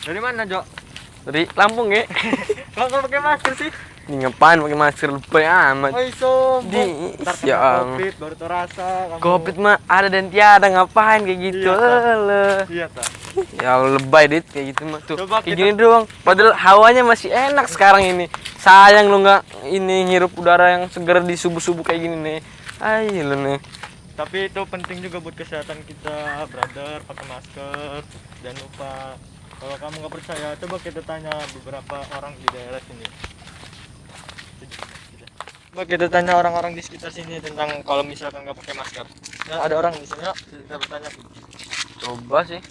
Dari mana, Jo? Dari Lampung ya. Kok pakai masker sih? Ini ngapain pakai masker lebay amat. Oi, sombong. Di Ntar kena yang Covid baru terasa kamu. Covid mah ada dan tiada, ngapain kayak gitu. Iya, tak. Ya lebay dit kayak gitu mah tuh. Coba Kayak kita- gini doang. Padahal hawanya masih enak sekarang ini. Sayang lu nggak ini ngirup udara yang segar di subuh-subuh kayak gini nih. Ayo lu nih. Tapi itu penting juga buat kesehatan kita, brother, pakai masker. Jangan lupa. Kalau kamu nggak percaya, coba kita tanya beberapa orang di daerah sini. Coba kita tanya orang-orang di sekitar sini tentang kalau misalkan nggak pakai masker. Ya, ada orang di sini, yuk. Kita bertanya. Coba sih.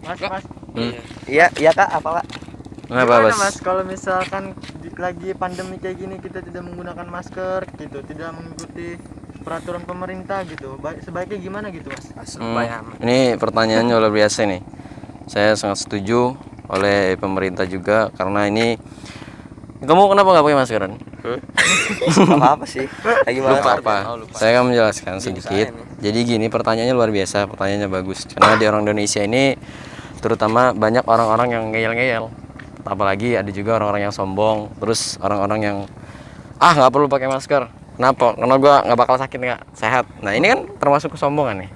Mas. Iya kak, apa kak? Gimana mas kalau misalkan lagi pandemi kayak gini kita tidak menggunakan masker gitu, tidak mengikuti peraturan pemerintah gitu, sebaiknya gimana gitu mas? Ini pertanyaannya luar biasa nih. Saya sangat setuju oleh pemerintah juga karena ini. Kamu kenapa nggak pakai maskeran? Apa sih? Lagi Lupa malam. apa? Saya akan menjelaskan sedikit. Jadi gini, pertanyaannya luar biasa, pertanyaannya bagus. Karena di orang Indonesia ini terutama banyak orang-orang yang ngeyel-ngeyel. Apalagi ada juga orang-orang yang sombong, terus orang-orang yang nggak perlu pakai masker. Kenapa? Karena gua nggak bakal sakit, nggak sehat. Nah ini kan termasuk kesombongan nih.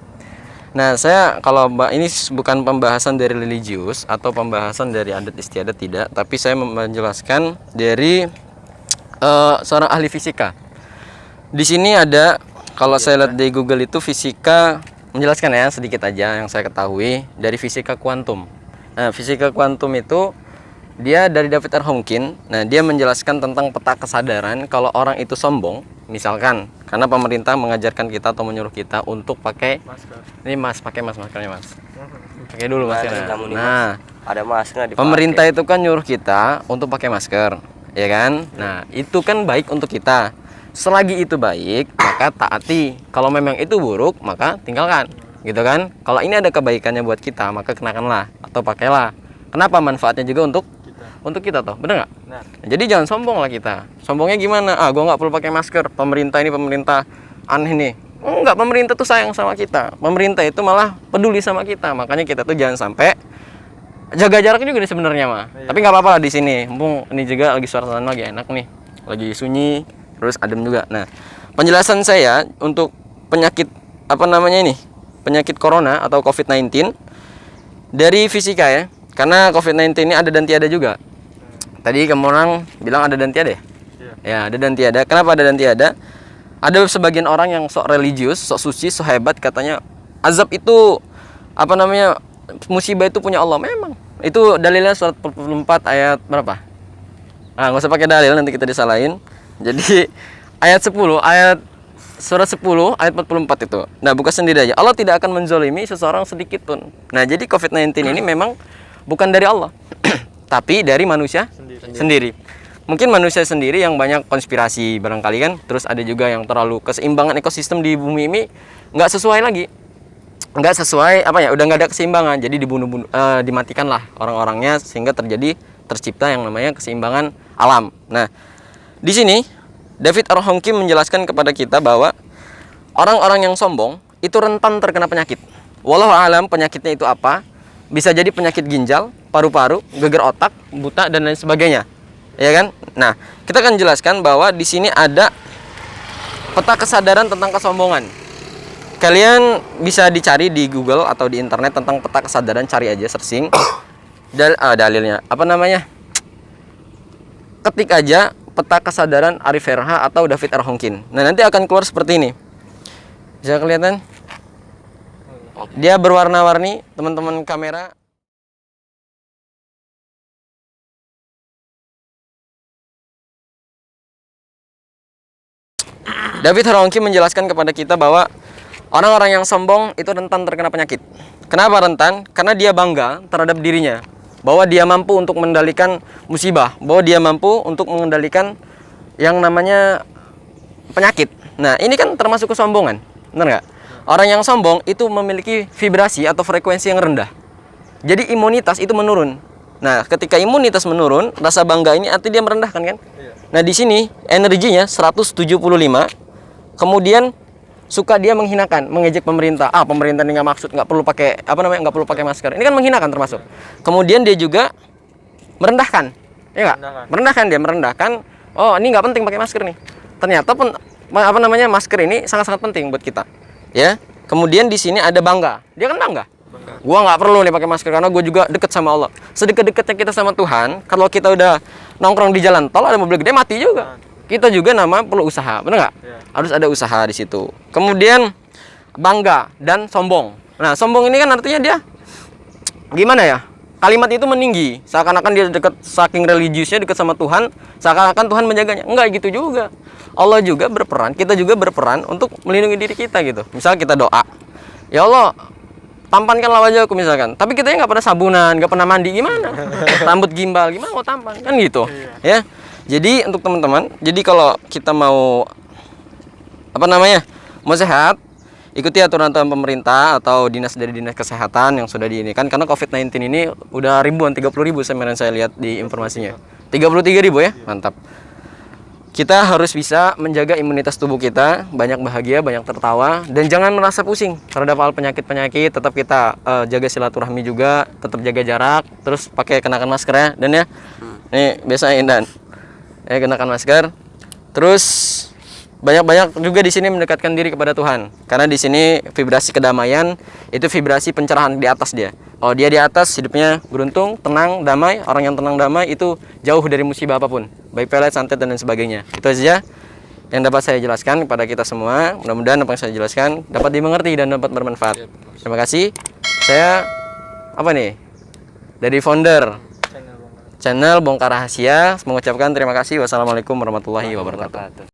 Nah saya kalau ini bukan pembahasan dari religius atau pembahasan dari adat istiadat tidak, tapi saya menjelaskan dari seorang ahli fisika. Di sini ada, kalau saya lihat di Google itu fisika menjelaskan ya sedikit aja yang saya ketahui dari fisika kuantum. Nah fisika kuantum itu dia dari David R. Hawking. Nah, dia menjelaskan tentang peta kesadaran kalau orang itu sombong, misalkan karena pemerintah mengajarkan kita atau menyuruh kita untuk pakai Masker. ini Mas, pakai maskernya Mas. Pakai dulu maskernya. Kamu nih, Nah, ada masker nggak dipakai? pemerintah itu kan nyuruh kita untuk pakai masker, ya kan? Nah, itu kan baik untuk kita. Selagi itu baik, maka taati. Kalau memang itu buruk, maka tinggalkan. Gitu kan? Kalau ini ada kebaikannya buat kita, maka kenakanlah atau pakailah. Kenapa? Manfaatnya juga untuk kita toh, bener nggak? Nah, Jadi jangan sombong lah kita. Sombongnya gimana? Gua nggak perlu pakai masker. Pemerintah aneh nih. Enggak, pemerintah tuh sayang sama kita. Pemerintah itu malah peduli sama kita. Makanya kita tuh jangan sampai jaga jarak juga nih sebenarnya mah. Iya. Tapi nggak apa-apa lah di sini. Mumpung ini juga lagi suasana lagi enak nih. Lagi sunyi, terus adem juga. Nah, penjelasan saya untuk penyakit penyakit corona atau COVID-19 dari fisika ya. Karena COVID-19 ini ada dan tiada juga. Tadi kamu orang bilang ada dan tiada ya? Iya. Ya, ada dan tiada. Kenapa ada dan tiada? Ada sebagian orang yang sok religius, sok suci, sok hebat katanya azab itu musibah itu punya Allah. Memang. Itu dalilnya surat 44 ayat berapa? Nggak usah pakai dalil nanti kita disalahin. Jadi surat 10 ayat 44 itu. Nah, buka sendiri aja. Allah tidak akan menzolimi seseorang sedikit pun. Nah, jadi COVID-19 ini memang bukan dari Allah. Tapi dari manusia sendiri. Mungkin manusia sendiri yang banyak konspirasi barangkali kan. Terus ada juga yang terlalu keseimbangan ekosistem di bumi ini nggak sesuai lagi. Nggak sesuai udah nggak ada keseimbangan. Jadi dimatikan lah orang-orangnya sehingga tercipta yang namanya keseimbangan alam. Nah, di sini David R. Hawking menjelaskan kepada kita bahwa orang-orang yang sombong itu rentan terkena penyakit. Wallahu a'lam penyakitnya itu apa? Bisa jadi penyakit ginjal, paru-paru, geger otak, buta dan lain sebagainya. Ya kan? Nah, kita akan jelaskan bahwa di sini ada peta kesadaran tentang kesombongan. Kalian bisa dicari di Google atau di internet tentang peta kesadaran, cari aja searching. Dalilnya ketik aja peta kesadaran Arif Herha atau David R. Hawking. Nah, nanti akan keluar seperti ini. Bisa kelihatan? Dia berwarna-warni, teman-teman kamera. David R. Hawking menjelaskan kepada kita bahwa orang-orang yang sombong itu rentan terkena penyakit. Kenapa rentan? Karena dia bangga terhadap dirinya, bahwa dia mampu untuk mengendalikan musibah, bahwa dia mampu untuk mengendalikan yang namanya penyakit. Nah, ini kan termasuk kesombongan, benar nggak? Orang yang sombong itu memiliki vibrasi atau frekuensi yang rendah. Jadi imunitas itu menurun. Nah, ketika imunitas menurun, rasa bangga ini artinya dia merendahkan kan? Nah, di sini energinya 175, kemudian suka dia menghinakan, mengejek pemerintah. Ah, pemerintah ini nggak maksud, nggak perlu pakai apa namanya, nggak perlu pakai masker. Ini kan menghinakan termasuk. Kemudian dia juga merendahkan, ya nggak? Merendahkan. Oh, ini nggak penting pakai masker nih. Ternyata apa namanya, masker ini sangat-sangat penting buat kita, ya. Kemudian di sini ada bangga. Dia kan bangga. Gua nggak perlu nih pakai masker karena gue juga deket sama Allah. Sedekat-dekatnya kita sama Tuhan, kalau kita udah nongkrong di jalan tol ada mobil gede mati juga. Kita juga perlu usaha, bener nggak? Harus ada usaha di situ. Kemudian bangga dan sombong. Nah, sombong ini kan artinya dia gimana ya? Kalimat itu meninggi, seakan-akan dia dekat, saking religiusnya dekat sama Tuhan, seakan-akan Tuhan menjaganya. Enggak gitu juga. Allah juga berperan, kita juga berperan untuk melindungi diri kita gitu. Misal kita doa, ya Allah, tampankanlah wajahku misalkan. Tapi kita nggak pernah sabunan, nggak pernah mandi, gimana? Rambut gimbal, gimana mau tampan? Kan gitu, ya. Jadi untuk teman-teman, jadi kalau kita mau mau sehat, ikuti aturan-aturan pemerintah atau dari dinas kesehatan yang sudah diinikan, karena COVID-19 ini udah ribuan, 30.000 saya lihat di informasinya. 33.000 ya, mantap. Kita harus bisa menjaga imunitas tubuh kita, banyak bahagia, banyak tertawa, dan jangan merasa pusing terhadap hal penyakit-penyakit. Tetap kita jaga silaturahmi juga, tetap jaga jarak, terus kenakan masker ya, dan ya. Nih biasa Indan. Kenakan masker. Terus banyak-banyak juga di sini mendekatkan diri kepada Tuhan. Karena di sini vibrasi kedamaian itu vibrasi pencerahan di atas dia. Kalau dia di atas, hidupnya beruntung, tenang, damai. Orang yang tenang, damai itu jauh dari musibah apapun, baik pelet, santet, dan lain sebagainya. Itu saja yang dapat saya jelaskan kepada kita semua. Mudah-mudahan apa yang saya jelaskan dapat dimengerti dan dapat bermanfaat. Terima kasih. Saya dari founder channel Bongkar Rahasia, mengucapkan terima kasih. Wassalamualaikum warahmatullahi wabarakatuh.